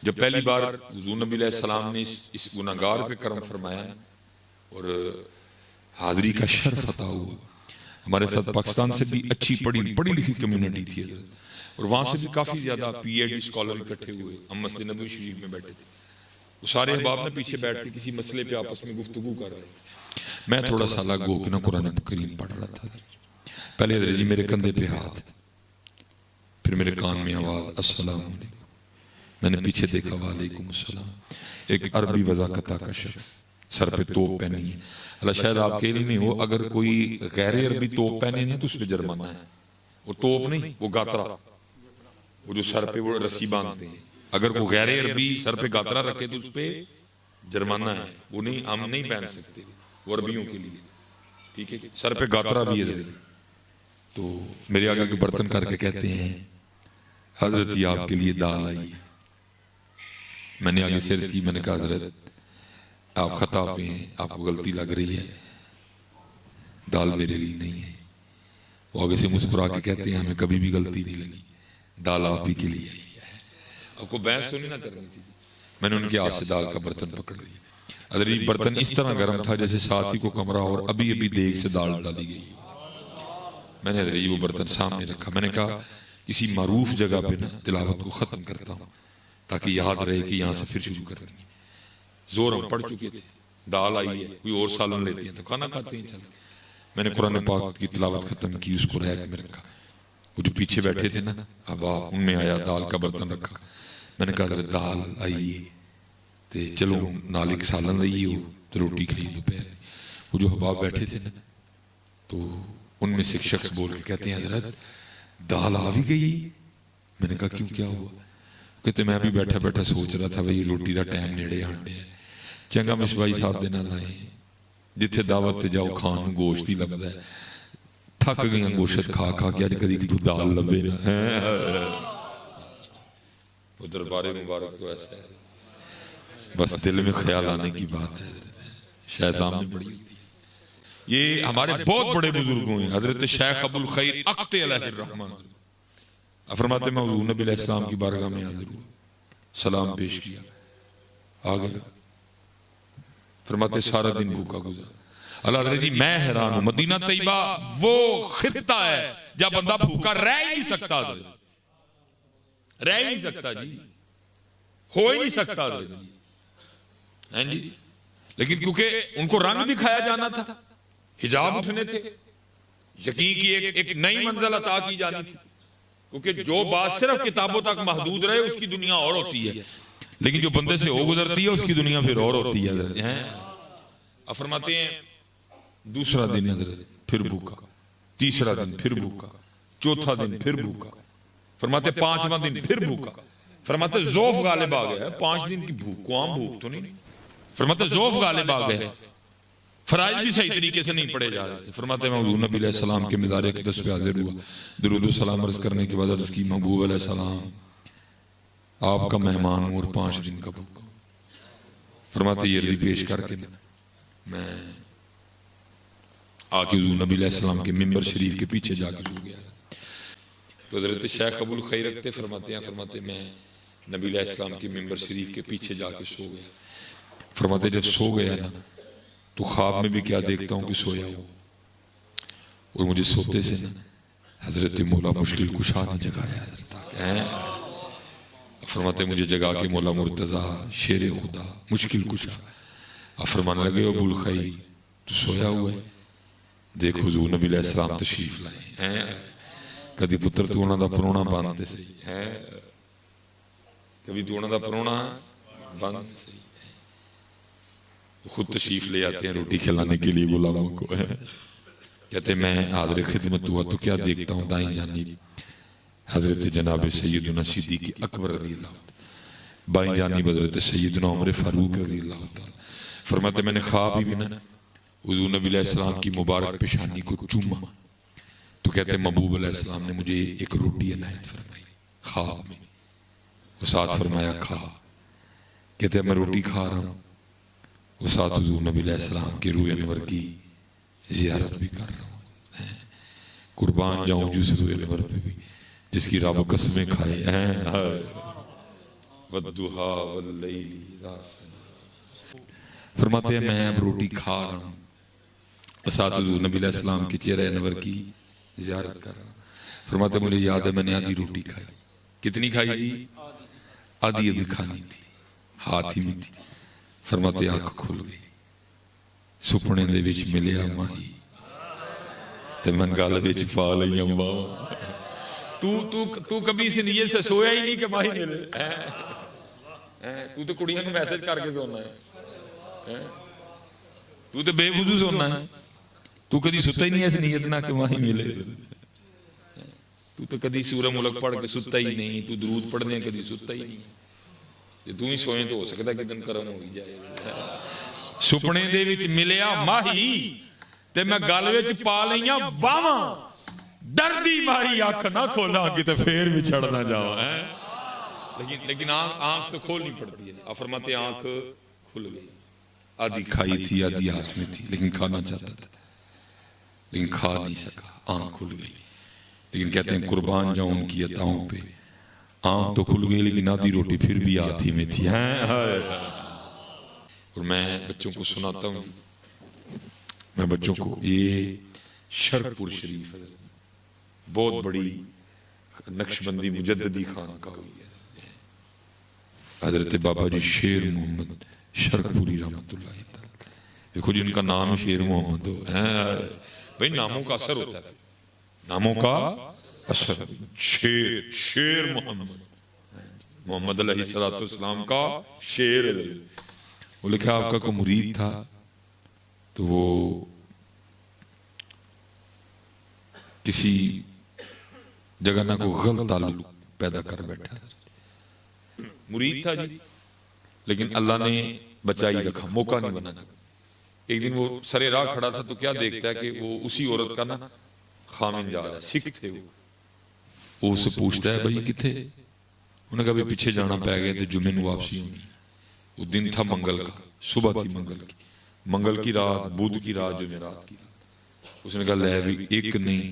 जब पहली बार हुज़ूर नबी अलैहिस्सलाम ने इस गुनाहगार पे करम फरमाया और हाजिरी का शर्फ अता हुआ, हमारे साथ पाकिस्तान से भी अच्छी पढ़ी लिखी कम्युनिटी थी और वहां से भी काफी ज्यादा पीएचडी स्कॉलर इकट्ठे हुए। हम मस्जिद नबवी शरीफ में बैठे थे, वो सारे अहबाब ने पीछे बैठ के किसी मसले पे आपस में गुफ्तगू कर रहे थे। मैं थोड़ा सा अलग होकर ना कुरान करीम पढ़ रहा था। पहले हज़रत जी मेरे कंधे पे हाथ, फिर मेरे कान में आवाज अस्सलाम वालेकुम। मैंने पीछे देखा वालेकुम अस्सलाम। एक अरबी वज़ाकता का शख्स सर पे तोप पहनी है। अल्लाह शायद आपके इल्म में हो, अगर कोई गैर अरबी तोप पहने ना तो उस पर जुर्माना है। वो तोप नहीं, वो गातरा, वो जो सर पे वो रस्सी बांधते हैं, अगर वो गैर अरबी सर पे गातरा रखे तो उस पर जुर्माना है। वो नहीं, हम नहीं पहन सकते, वो अरबियों के लिए, ठीक है। सर पे गातरा भी है। तो मेरे आगे के बर्तन करके कहते हैं हजरत जी आपके लिए दाल आई है। मैंने आगे से अर्ज़ की, मैंने कहा हजरत आप खता पे हैं, आपको गलती लग रही है, दाल मेरे लिए नहीं है। वो आगे से मुस्कुरा के कहते हैं हमें कभी भी गलती नहीं लगी, दाल आप ही के लिए आई है। आपको बहस सुनी ना करनी थी। मैंने उनके हाथ से दाल का बर्तन पकड़ लिया। अदरी बर्तन इस तरह गर्म था जैसे साथी को कमरा और अभी अभी देग से दाल डाली गई। मैंने अदरी वो बर्तन सामने रखा। मैंने कहा किसी मारूफ जगह पे ना तिलावत को खत्म करता हूँ ताकि याद रहे कि यहाँ से फिर शुरू करनी है। जोर हम पढ़ चुके थे, दाल आई है, कोई और सालन लेते हैं तो खाना खाते हैं। चल मैंने कुरान पाक की तिलावत खत्म की, उसको रैक में रखा। वो जो पीछे बैठे थे ना अब उनमें आया, दाल का बर्तन रखा। मैंने कहा दाल आई है तो चलो नाल एक सालन रही हो तो रोटी खाई दोपहर। वो जो हबाब बैठे थे ना तो उनमें से एक शख्स बोल के कहते हैं हजरत दाल आ भी गई। मैंने कहा क्यों, क्या हुआ? कहते मैं भी बैठा बैठा सोच रहा था भाई रोटी का टाइम नेड़े आने है, चंगा मिसबाई साहब दे नाल आए, जिथे दावत ते जाओ खान नूं गोश्त ही लभदा है। थक गई गोश्त खा खा के, अज कदी तू दाल लभे ना। उधर बारे मुबारक तो ऐसा है, बस दिल में ख्याल आने की बात है, शायद सामने पड़ी होती है। ये हमारे बहुत बड़े बुजुर्गों हैं, हजरत शेख अबुल खैर अख्ते अलैहि रहमान फरमाते मैं हुज़ूर नबी अलैहिस्सलाम की बारगाह में हाजिर हुआ, सलाम पेश किया, आ गया। फरमाते सारा दिन भूखा गुजरा। अल्लाह जी मैं हैरान हूं, मदीना तैयबा वो खित्ता है जब बंदा भूखा रह ही नहीं सकता, रह ही नहीं सकता जी, हो ही नहीं सकता है जी। लेकिन क्योंकि उनको रंग दिखाया जाना था, हिजाब उठने थे, यकीन की एक नई मंजिल अता की जानी थी। क्योंकि जो बात सिर्फ किताबों तक महदूद रहे उसकी दुनिया और होती है, लेकिन जो बंदे से हो गुजरती है उसकी दुनिया फिर और होती है। अब फरमाते हैं दूसरा दिन हजरत फिर भूखा, तीसरा दिन फिर भूखा, चौथा दिन फिर भूखा, फरमाते पांचवा दिन फिर भूखा। फरमाते ज़ौफ़ गालिब आ गया, 5 दिन की भूख को आम भूख तो नहीं। फरमाते ज़ौफ़ गालिब आ गए, फराइज भी सही तरीके से नहीं पढ़े जा रहे थे। फरमाते मैं हुज़ूर नबी अलैहिस्सलाम के मज़ार अक़दस पे हाज़िर हुआ, दुरूद व सलाम अर्ज़ करने के बाद अर्ज़ की महबूब अलैहिस्सलाम आपका मेहमान हूं और 5 दिन का भूखा। फरमाते ये अर्ज़ी पेश करके मैं आके हुज़ूर नबी अलैहिस्सलाम के मिंबर शरीफ के पीछे जाके सो गया। तो हज़रत शेख अबुल खैर रखते फरमाते मैं नबी अलैहिस्सलाम के मिंबर शरीफ के पीछे जाके सो गया। फरमाते जब सो गया ना तो ख्वाब में भी क्या देखता हूं कि सोया हूं और मुझे सोते से ना हजरत मौला मुश्किल कुशा ने जगाया। फरमाते मुझे जगा के मौला मुर्तजा शेर खुदा मुश्किल कुशा फरमाने लगे अबुल खैर तू सोया हुआ है, देख हुज़ूर नबी अलैहिस्सलाम तशरीफ लाए हैं, कभी पुत्र तू उन्हां दा परोणा बनते सही है, कभी तू उन्हां दा परोणा बन सही, खुद तशरीफ ले आते हैं रोटी खिलाने के लिए गुलामों को। कहते मैं हाज़िर खिदमत हुआ तो क्या देखता हूँ दाईं जानिब हजरत जनाब सैयदना सिद्दीक़ अकबर रज़ियल्लाहु, बाईं जानिब हजरत सैयदना उमर फारूक रज़ियल्लाहु ताला। फरमाते मैंने ख्वाब ही ना हुज़ूर नबी अलैहिस्सलाम की मुबारक पेशानी को चूमा तो कहते महबूब अलैहिस्सलाम ने मुझे एक रोटी इनायत फरमाई ख्वाब में, वो साथ फरमाया खा। कहते मैं रोटी खा रहा हूँ, वो साथ हुज़ूर नबी अलैहिस्सलाम के रूह अनवर की ज़ियारत भी कर रहा हूँ। कुर्बान जाऊँ जिस रूह अनवर पे भी जिसकी रब कसमें खाए हैं। वद्दुहा वल्लैलि इज़ा सजा। फरमाते हैं मैं अब रोटी खा रहा हूँ, साथ हुज़ूर नबी अलैहिस्सलाम के चेहरे अनवर की ज़ियारत कर रहा हूँ। फरमाते मुझे याद है मैंने आधी रोटी खाई। कितनी खाई जी? आधी अभी खानी थी, हाथ ही में थी। फरमाते आंख खुल गई, सुपने दे विच मिलिया माही ते मैं गल विच पा लईयां बावां। तू तू तू कभी इस नीयत से सोया ही नहीं कि माही मिले। तू तो कुड़ियां को मैसेज करके सोना है, तू तो बेवजू सोना है, तू कभी सुता ही नहीं इस नीयत ना कि माही मिले। तू तो कभी सूरह मुल्क पढ़ के सुता ही नहीं, तू दरूद पढ़ने कभी सुता ही नहीं। तू ही सोए तो हो सकता कि दिन करम हो जाए। सुपने दे विच मिलिया माही ते मैं गल विच पा लईयां बावां, डरदी मारी अख ना खोला किते फिर भी छड़ ना जावा। लेकिन आंख तो खोलनी पड़ती है। फरमाते आंख खुल गई, आधी खाई थी आधी हाथ में थी, लेकिन खाना चाहता था लेकिन खा नहीं सका, आंख खुल गई। लेकिन कहते हैं कुर्बान जाऊं उनकी अताओं पे, आंख तो खुल गई लेकिन आधी रोटी फिर भी हाथ ही में थी। और मैं बच्चों को सुनाता हूँ, मैं बच्चों को, ये शरफपुर शरीफ है, बहुत बड़ी नक्शबंदी मुजद्ददी खानका हुई है। हजरत बाबा जी शेर मोहम्मद शरफपुरी रहमतुल्लाह अलैह, देखो जी इनका नाम शेर मोहम्मद हो। भाई नामों का असर होता है, नामों का असर। शेर शेर मोहम्मद, मोहम्मद अलैहिस्सलाम का शेर। वो लिखा आपका कोई मुरीद था तो वो किसी जगह ना कोई गलत ताल्लुक पैदा कर बैठा। मुरीद था जी, लेकिन अल्लाह ने बचाई रखा, मौका नहीं बना। एक दिन वो सरे राह खड़ा था तो क्या देखता है कि वो उसी औरत का ना खामिन जा रहा है, सिख थे वो उससे पूछता है भाई किथे? उन्होंने कहा भाई पीछे जाना पै गया तो जुम्मे को वापसी होनी। वो दिन था मंगल का, सुबह थी मंगल की रात, बुध की रात, जुमेरात की रात। उसने कहा ले भी एक नहीं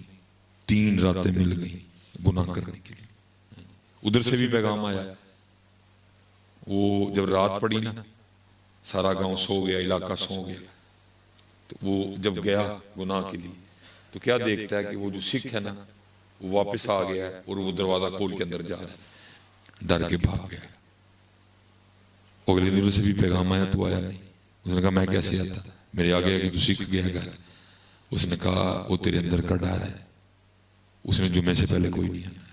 3 रातें मिल गई गुनाह करने के लिए। उधर से भी पैगाम आया। वो जब रात पड़ी ना, सारा गांव सो गया, इलाका सो गया, तो वो जब गया गुनाह के लिए तो क्या देखता है कि वो जो सिख है ना वो वापस आ गया है और वो दरवाजा खोल के अंदर जा रहा है। डर के भाग गया। अगले दिन से भी पैगाम आया, तू आया नहीं। उसने कहा मैं कैसे आता, मेरे आगे आगे तू सीख गया घर। उसने कहा वो तेरे अंदर का डर है, उसने जुम्मे से पहले कोई नहीं आया।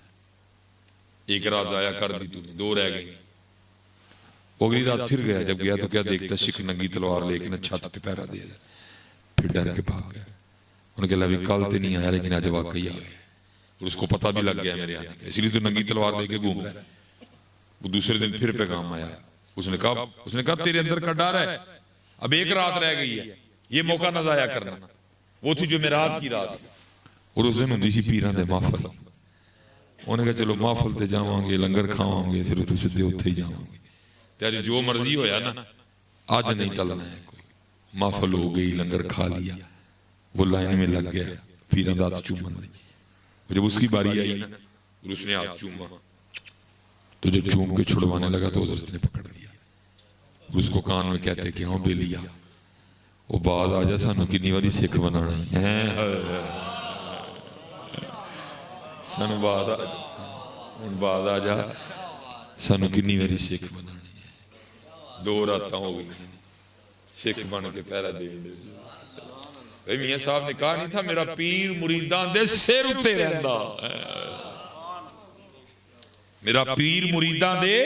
एक रात जाया कर दी तूने, 2 रह गई। अगली रात फिर गया, जब गया तो क्या देखता सिख नंगी तलवार लेके ना छत पे पहरा दे रहा। फिर डर के भाग गया। उन्होंने कहा अभी कल तो नहीं आया लेकिन आज वाकई आ गया, और उसको पता भी लग गया मेरे आने का, इसलिए तो नंगी तलवार लेके घूम रहा है। वो दूसरे दिन फिर पैगाम आया। उसने कहा तेरे अंदर का डर है, अब एक रात रह गई है, ये मौका न जाया करना। वो थी जुमेरात की रात, और उस दिन होंदी सी पीरां दे महफल। उन्हें कहा चलो महफल ते जावांगे, लंगर खावांगे, फिर तो सीधे उत्थे ही जावांगे। तेरे जो मर्जी होया ना, आज नहीं टलना है। कोई महफल हो गई, लंगर खा लिया, वो लाइन में लग गया पीरां दा हाथ चूमन दी। जब उसकी बारी आई ना, उसने हाथ चूमा, तो जब चूम के छुड़वाने लगा तो हज़रत ने पकड़ लिया। उसको कान में कहते कि हाँ बेलिया, वो बाद आ जा, सानू कितनी बारी सिख बनाना है, सानू बाद आ जा, सानू कितनी बारी सिख बनानी है। 2 रातां हो गई सिख बन के पहरा दे। भाई मियां साहब ने कहा नहीं था मेरा पीर मुरीदां दे सिर उत्ते रहंदा, मेरा पीर मुरीदां दे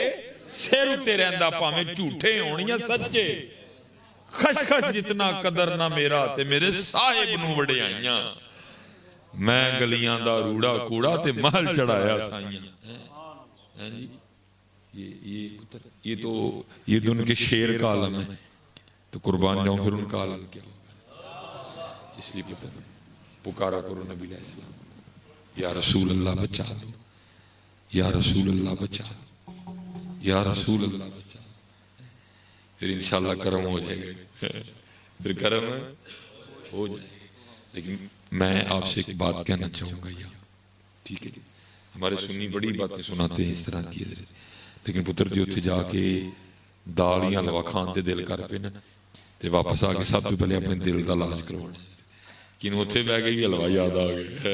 सिर उत्ते रहंदा, भावें झूठे होण या सच्चे। खच जितना कदर ना मेरा ते मेरे साहिब नूं वडियाइयां, मैं गलियां दा रूड़ा कूड़ा ते महल चढ़ाया साइयां। हैं जी, ये तो उनके शेर का आलम है, तो कुर्बान जाऊं फिर उनका आलम क्या होगा। इसलिए पुकारा करो नबी अलैहिस्सलाम, या रसूल अल्लाह बचा लो, या रसूल अल्लाह बचा, या रसूल अल्लाह बचा। फिर इंशाल्लाह करम हो जाएगा, फिर करम हो जाए। लेकिन मैं आपसे एक बात कहना चाहूंगा यार, ठीक है? हमारे सुन्नी बड़ी बातें सुनाते हैं इस तरह की, लेकिन पुत्र जी उत्थे जाके दालियां हलवा खान ते दिल कर पे ना ते वापस आके सब तो पहले अपने दिल का इलाज करवाना कि उत्थे बह गई हलवा याद आ गया।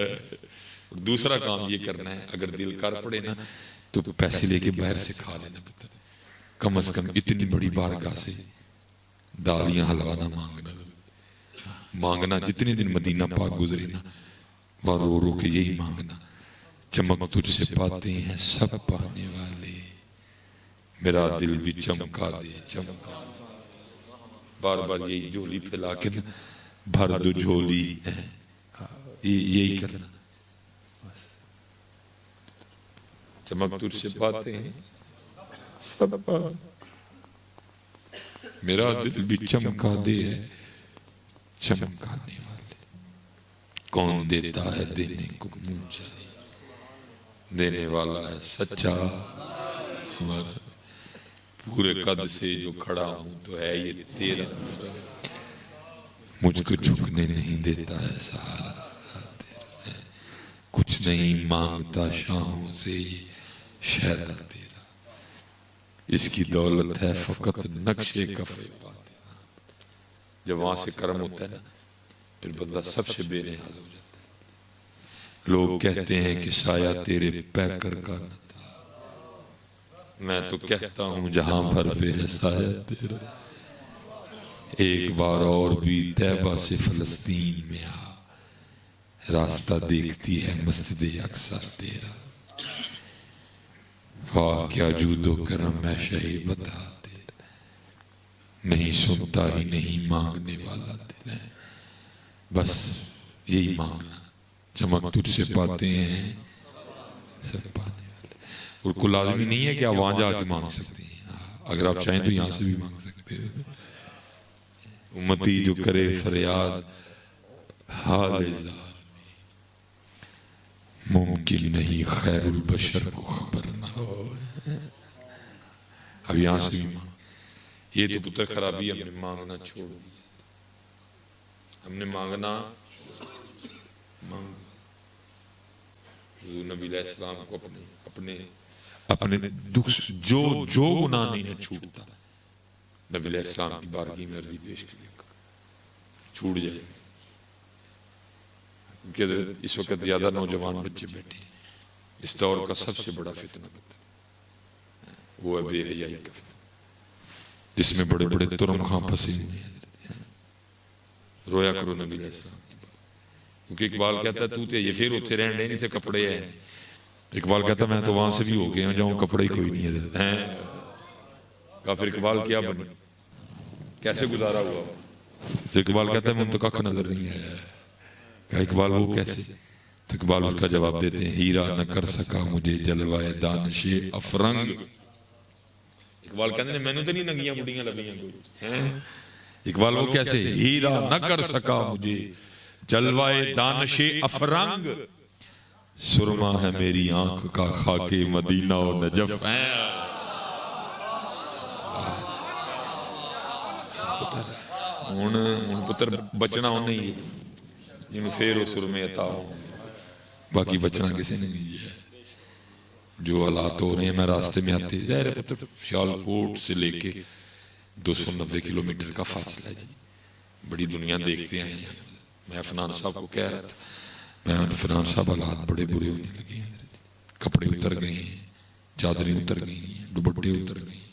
दूसरा काम ये करना है, अगर दिल कर पड़े ना तो पैसे लेके बाहर से खा लेना पुत्र, कम से कम इतनी बड़ी बारगाह से दालियां हलवा ना मांगना। मांगना जितने दिन मदीना पाक गुजरे ना वहां रो रो के यही मांगना, चमक तुझसे पाते हैं सब पाने वाले, मेरा दिल भी चमका दे चमका। बार बार यही झोली फैला के ना भर दो झोली, यही करना। चमक तुझसे पाते हैं सब पाने, मेरा दिल भी चमका दे है चमकाने वाले। कौन देता है देने को मुंह चले, देने वाला है सच्चा। पूरे कद से जो खड़ा हूं तो है ये तेरा, मुझको झुकने नहीं देता है सहारा, कुछ नहीं मांगता शाहों से ये शहर तेरा, इसकी दौलत है फकत नक्शे कफे पाते। जब वहां से कर्म होता है ना फिर बंदा सबसे बेनियाज हो जाता है। लोग कहते हैं कि साया तेरे पैकर का न था, मैं तो कहता हूं जहां भर पे है साया तेरा। एक बार और भी तैबा से फलस्तीन में आ, रास्ता देखती है मस्जिद अक्सा तेरा। वाह क्या जूदो करम है शहे बता तेरा, नहीं सुनता ही नहीं मांगने वाला दिल है, बस यही मांगना। चमक तुझसे पाते हैं सब पाने वाले। और को लाजमी नहीं है कि आप वहां जाके मांग सकते हैं, अगर आप चाहें तो यहां से भी मांग सकते हैं। उम्मती जो करे फरियाद हाल मुमकिन नहीं खैरुल बशर को खबर ना हो। अब यहां से भी मांग, ये तो पुत्र खराबी हमने मांगना छोड़ दिया, हमने मांगना नबी अलैहिस्सलाम को अपने अपने अपने दुख जो जो गुनाह नहीं छूटता, नबी अलैहिस्सलाम की बारगाह में अर्जी पेश की छूट जाएगी। क्योंकि इस वक्त ज्यादा नौजवान बच्चे बैठे, इस दौर का सबसे बड़ा फितना वो है बेहयाई का फितना, जिसमें बड़े बड़े तुरम खां फंसे हुए हैं। रोया करो नबी अलैहिस्सलाम, क्योंकि इकबाल कहता तू तो ये फिर उठे रहने नहीं थे कपड़े हैं। इकबाल कहता मैं तो वहां से भी हो गया जाऊं, कपड़े ही कोई नहीं है। फिर इकबाल क्या बने, कैसे गुजारा हुआ? तो इकबाल कहता है मुझे तो कख नजर नहीं है। क्या इकबाल वो कैसे? तो इकबाल उसका जवाब देते हैं हीरा न कर सका मुझे जलवाए दानिशे अफरंग। इकबाल कहते हैं मैंने तो नहीं नंगियां बुढ़ियां लबियां कोई हैं। इकबाल वो कैसे? हीरा न कर सका मुझे जलवाए दानिशे अफरंग, सुरमा है मेरी आंख का खाके मदीना और नजफ है। हुण पुत्र बचना उन्हें ही जिन्होंने फिर उस सुरमे अता हो, बाकी बचना किसी ने नहीं है। जो हालात हो रहे हैं, मैं रास्ते में आते जाहिर है पुत्र सियालकोट से लेके 290 किलोमीटर का फासला है जी, बड़ी दुनिया देखते हैं। मैं अफनान साहब को कह रहा था, मैं अफनान साहब हालात बड़े बुरे होने लगे हैं, कपड़े उतर गए हैं, चादरें उतर गई हैं, दुपट्टे उतर गए हैं,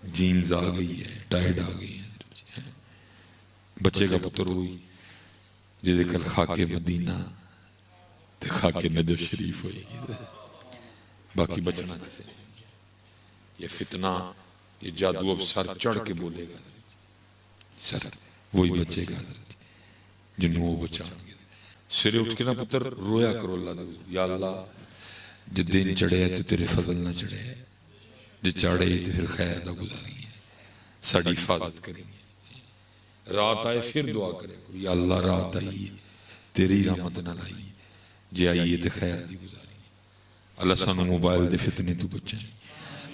जीन्स आ गई है, टाइड आ गई है। बच्चे का पुत्र हुई जिसे कल खाके मदीना ते खाके नजफ शरीफ होएगी, बाकी बचना कैसे? ये फितना, ये जादू अब सर चढ़ के बोलेगा, सर वही बचेगा जिन्हों वो बचाएंगे। सिरे उठ के ना पुत्र रोया करो अल्लाह, या अल्लाह जो दिन चढ़े तो तेरे फजल ना चढ़े, जो चढ़े तो फिर खैर दा गुजारी है, साड़ी हिफाजत करेंगे। रात आए फिर दुआ करे या अल्लाह रात आई तेरी रहमत ना लाई, जे आई तो खैर दी गुजारी। अल्लाह सानू मोबाइल दे फितने तू बचाए।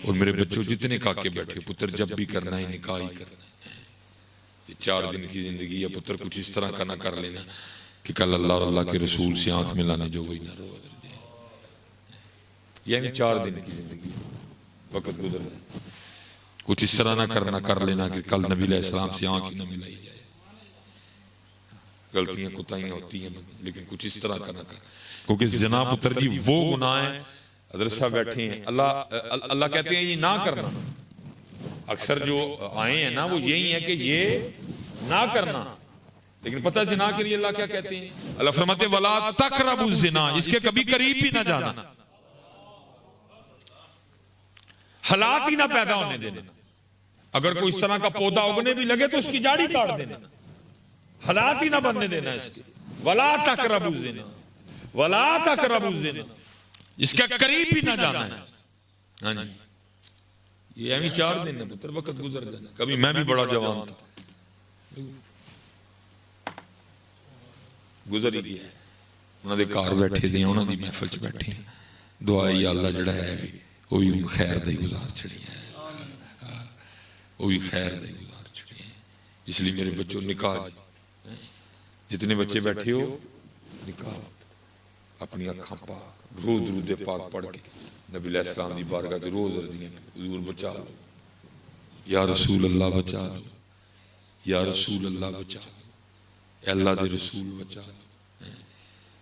और मेरे बच्चों जितने काके बैठे पुत्र, जब भी करना है निकाह ही करना है। ये 4 दिन की जिंदगी है पुत्र, कुछ इस तरह का ना कर लेना कि कल अल्लाह और अल्लाह के रसूल से आंख मिलाने जो गई ना रो। यह 4 दिन की जिंदगी, वक्त गुजर जाए। कुछ इस तरह ना करना, कर लेना कि कल नबी अलैहिस्सलाम से आंख ही न मिलाई जाए। गलतियां कुताहियां होती हैं, लेकिन कुछ इस तरह का ना कर, क्योंकि ज़िना पुत्र जी वो गुनाह है। हज़रत साहब बैठे हैं, अल्लाह कहते हैं ये ना करना। अक्सर जो आए हैं ना वो यही है कि ये ना करना, लेकिन पता है ज़िना के लिए अल्लाह क्या कहते हैं? अल्लाह फरमाते वला तक़रबु ज़िना, इसके कभी करीब भी ना जाना, हालात ही ना पैदा होने देना। अगर कोई इस तरह का पौधा उगने भी लगे तो उसकी जाड़ी काट देना, हालात ही ना बनने देना इसके। वला तक़रबु ज़िना, वला तक़रबु ज़िना, इसके करीब भी ना जाना है। हाँ जी, ये अभी 4 दिन है पुत्र, वक्त गुजर जाना। कभी मैं भी बड़ा जवान था, गुजर ही गया। उन्होंने घर बैठे थे, उन्होंने महफिल च बैठे, दुआ ही अल्लाह जड़ा है भी वो भी खैर दी गुजार छड़ी है, वो भी खैर दी गुजार छड़ी है। इसलिए मेरे बच्चों निकाह, जितने बच्चे बैठे हो निकाह अपनी अखां पाक, रोज दुरूद पाक पढ़ के नबी अलैहिस्सलाम दी बारगाह च रोज अर्ज़ियां, हुजूर बचा लो या रसूल अल्लाह, बचा लो या रसूल अल्लाह, बचा लो अल्लाह दे रसूल, बचा लो।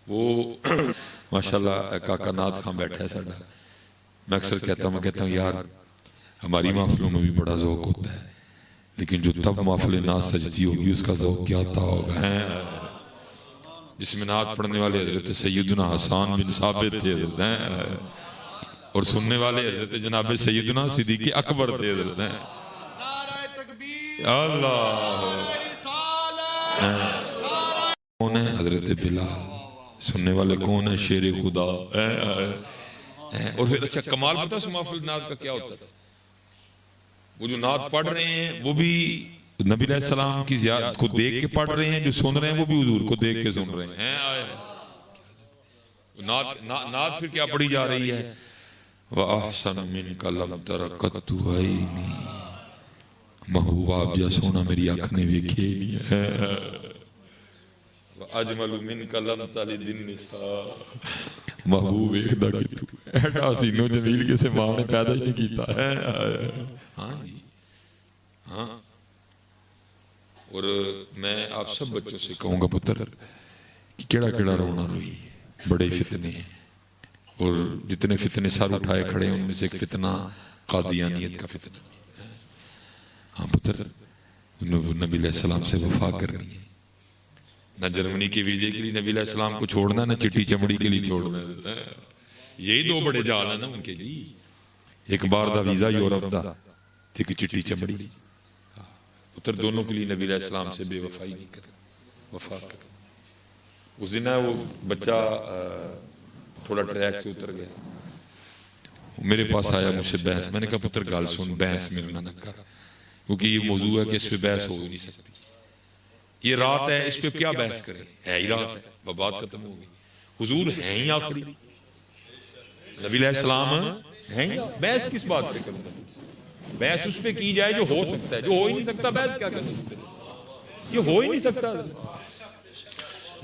वो माशाल्लाह काका नाथ खां बैठा है साडा, मैं अक्सर कहता हूँ यार हमारी महफिलों में भी बड़ा ज़ौक़ होता है, लेकिन जो तब महफिल नात सजती होगी उसका ज़ौक़ क्या होता होगा। जिसमें नात पढ़ने वाले हज़रत सैयदना हसन बिन साबित थे और सुनने वाले हज़रत जनाब सैयदना सिद्दीक़ अकबर थे। अल्लाह कौन है? हज़रत बिलाल। सुनने वाले कौन है? शेर खुदा। और फिर अच्छा कमाल पता है महफिल नात का क्या होता था? वो जो नात पढ़ रहे हैं वो भी नबी अलैहिस्सलाम की ज़ियारत को देख के पढ़ रहे हैं, जो सुन रहे हैं वो भी हुजूर को देख के सुन रहे हैं। नात फिर क्या पढ़ी जा रही है? व अहसन मिनका लम तरकतु ऐनी, महबूबा आप जैसा सोना मेरी आँख ने वेखे ही नहीं है। व अजमलु मिनका लम तलिदिन निसा, महबूब वेखदा कि तू एडा सीनो जमील किसे मां ने पैदा ही नहीं कीता है। हाँ जी हाँ। और मैं आप सब बच्चों से कहूँगा पुत्र कि केड़ा केड़ा रोना रोई, बड़े फितने हैं, और जितने फितने सर उठाए खड़े हैं उनमें से एक फितना कादियानियत का फितना। हाँ पुत्र, नबी अलैहिस्सलाम से वफा करनी है। न जर्मनी के वीजे के लिए नबी अलैहिस्सलाम को छोड़ना, न चिट्टी चमड़ी के लिए छोड़ना। यही 2 बड़े जाल है ना उनके जी, एक बार दा वीजा यूरोप दा, एक चिट्टी चमड़ी। पुत्र दोनों के लिए नबी अलैहिस्सलाम से बेवफाई नहीं कर, वफा कर। उस दिन वो बच्चा थोड़ा ट्रैक से उतर गया, मेरे पास आया, मुझसे बहस। मैंने कहा पुत्र गाल सुन, बहस मेरे ना कर, क्योंकि ये मौजू है कि इस पे बहस हो ही नहीं सकती। ये रात है, इस पे क्या बहस करें, है ही रात है, बात खत्म होगी। हुजूर है ही आखिरी, नबी अलैहिस्सलाम है ही, बहस किस बात पे करूंगा? बहस उस पे की जाए जो हो सकता है, जो हो ही नहीं सकता बहस क्या कर सकते? ये हो ही नहीं सकता।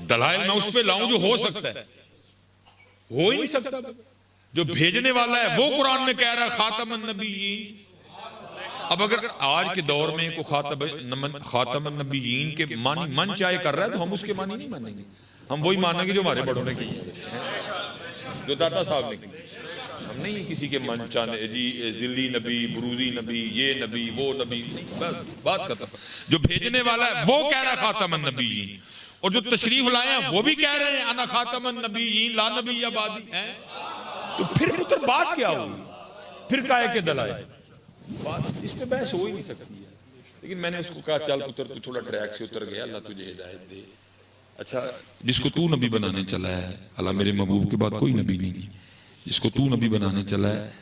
दलाइल मैं उस पे लाऊं जो हो सकता है, हो ही नहीं सकता। जो भेजने वाला है वो कुरान में कह रहा है खातमन नबीयीन। अब अगर आज के दौर में को खातमन नबीयीन के मन चाहे कर रहा है तो हम उसके मानी नहीं मानेंगे, हम वही मानेंगे जो हमारे बड़ों ने की, जो दादा साहब ने की। हम नहीं किसी के मन चाने जी जिल्ली नबी, बुरूजी नबी, ये नबी, वो नबी, बस बात खत्म। जो भेजने वाला है वो कह रहा है खातमन नबीयीन, और जो तशरीफ लाए हैं वो भी कह रहे हैं अना खातमन नबीयीन ला नबी आबादी है। तो फिर पुत्र बात क्या होगी? फिर काहे के दलाए बात, इस पे बहस हो ही नहीं सकती है। लेकिन मैंने उसको कहा चल पुत्र तू थोड़ा ट्रैक से उतर गया, अल्लाह तुझे हिदायत दे। अच्छा जिसको तू नबी बनाने चला है, अल्लाह मेरे महबूब के बाद कोई नबी नहीं है, जिसको तू नबी बनाने चला है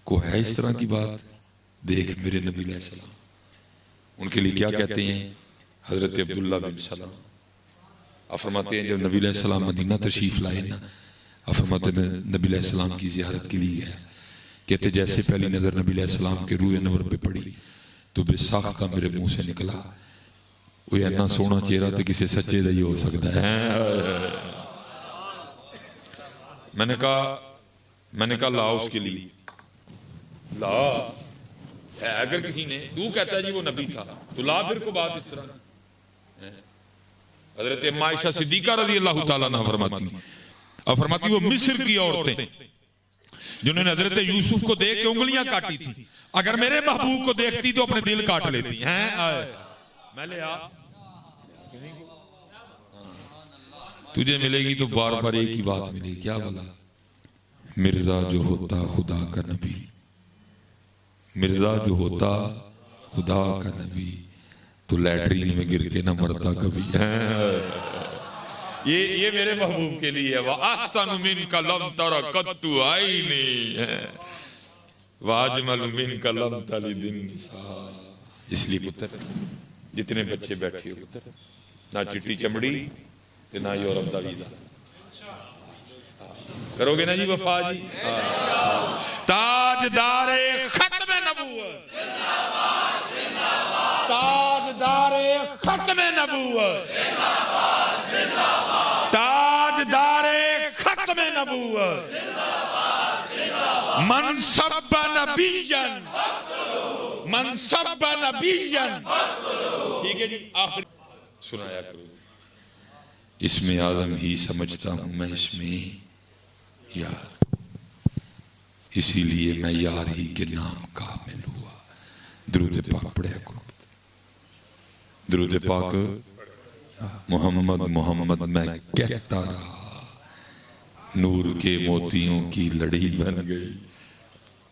को है इस तरह की बात, देख मेरे नबी अलैहिस्सलाम उनके लिए क्या कहते हैं। हजरत अब्दुल्ला बिन सलाम फरमाते हैं जब नबी अलैहिस्सलाम मदीना तशरीफ लाए ना, फरमाते नबी अलैहिस्सलाम की ज़ियारत के लिए गया, कहते जैसे पहली नजर नबी अलैहिस्सलाम के रूए नवर पे पड़ी तो बेसाख्ता मेरे मुंह से निकला, वो इतना सोना चेहरा तो किसी सच्चे का ही हो सकता है। मैंने कहा लाओ उसके लिए, ला है, अगर किसी ने तू कहता है जी वो नबी था तो ला फिर को बात इस तरह। हजरत अम्मा आयशा सिद्दीका रज़ी अल्लाह ताला अन्हा फरमाती, और फरमाती वो मिस्र की औरतें जिन्होंने हजरत यूसुफ को देख के उंगलियां काटी थी, अगर मेरे महबूब को देखती तो अपने दिल काट लेती हैं। मैं ले आ, तुझे मिलेगी तो बार बार एक ही बात मिलेगी, क्या बोला? मिर्जा जो होता खुदा का नबी, मिर्जा जो होता खुदा का नबी तो लैट्रीन में गिर के ना मरता कभी। ये मेरे महबूब के लिए है। वह अहसन मिनका लम तरा कत्तु आईनी वाजमल मिनका लम तलिदिन निसा। इसलिए पुत्र जितने बच्चे बैठे हो पुत्र, ना चिट्टी चमड़ी ना यूरोप का वीजा, करोगे ना जी वफा जी? ताजदारे खत्म नबूवत, ताजदारे खत्म नबूवत, ताजदारे खत्म नबूवत, मनसब नबीयन, मनसब नबीयन। ठीक है जी, आखिर सुनाया करो। इसमें आजम ही समझता हूं मैं इसमें यार, इसीलिए मैं यार ही के नाम का मिल हुआ। दुरूद पाक पढ़ा करो, दुरूद पाक। मोहम्मद मोहम्मद मैं कहता रहा, नूर के मोतियों की लड़ी बन गई,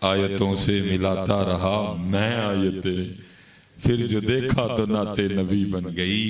आयतों से मिलाता रहा मैं आयतें, फिर जो देखा तो नाते नबी बन गई।